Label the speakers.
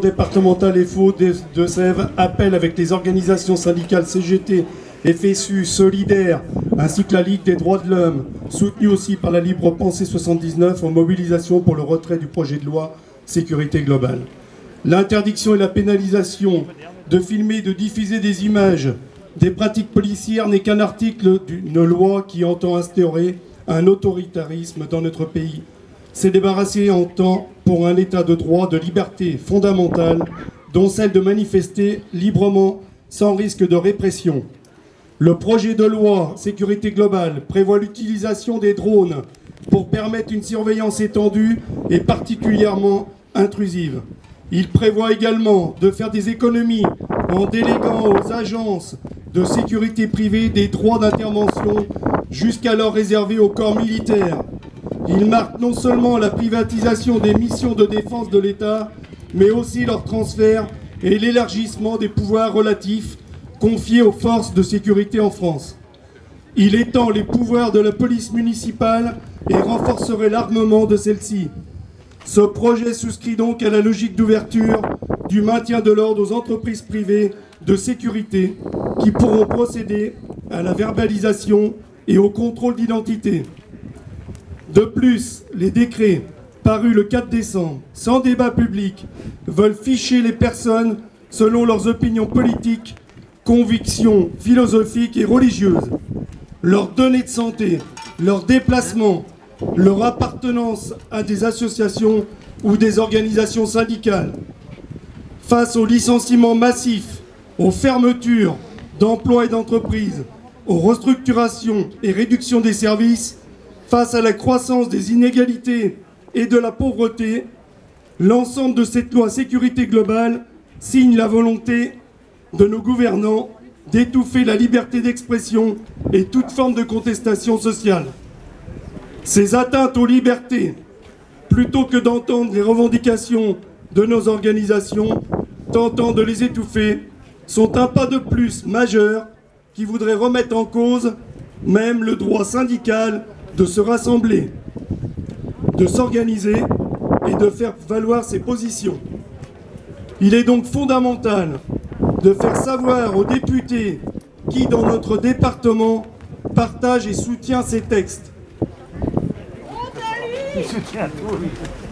Speaker 1: Départementale FO de Sèvres appelle avec les organisations syndicales CGT, FSU, Solidaire, ainsi que la Ligue des droits de l'homme, soutenue aussi par la Libre Pensée 79, en mobilisation pour le retrait du projet de loi sécurité globale. L'interdiction et la pénalisation de filmer et de diffuser des images des pratiques policières n'est qu'un article d'une loi qui entend instaurer un autoritarisme dans notre pays. C'est débarrasser en temps pour un état de droit de liberté fondamentale, dont celle de manifester librement sans risque de répression. Le projet de loi sécurité globale prévoit l'utilisation des drones pour permettre une surveillance étendue et particulièrement intrusive. Il prévoit également de faire des économies en déléguant aux agences de sécurité privée des droits d'intervention jusqu'alors réservés au corps militaire. Il marque non seulement la privatisation des missions de défense de l'État, mais aussi leur transfert et l'élargissement des pouvoirs relatifs confiés aux forces de sécurité en France. Il étend les pouvoirs de la police municipale et renforcerait l'armement de celle-ci. Ce projet souscrit donc à la logique d'ouverture du maintien de l'ordre aux entreprises privées de sécurité qui pourront procéder à la verbalisation et au contrôle d'identité. De plus, les décrets parus le 4 décembre, sans débat public, veulent ficher les personnes selon leurs opinions politiques, convictions philosophiques et religieuses, leurs données de santé, leurs déplacements, leur appartenance à des associations ou des organisations syndicales. Face aux licenciements massifs, aux fermetures d'emplois et d'entreprises, aux restructurations et réductions des services, face à la croissance des inégalités et de la pauvreté, l'ensemble de cette loi sécurité globale signe la volonté de nos gouvernants d'étouffer la liberté d'expression et toute forme de contestation sociale. Ces atteintes aux libertés, plutôt que d'entendre les revendications de nos organisations tentant de les étouffer, sont un pas de plus majeur qui voudrait remettre en cause même le droit syndical de se rassembler, de s'organiser et de faire valoir ses positions. Il est donc fondamental de faire savoir aux députés qui, dans notre département, partagent et soutiennent ces textes.
Speaker 2: On soutient tout.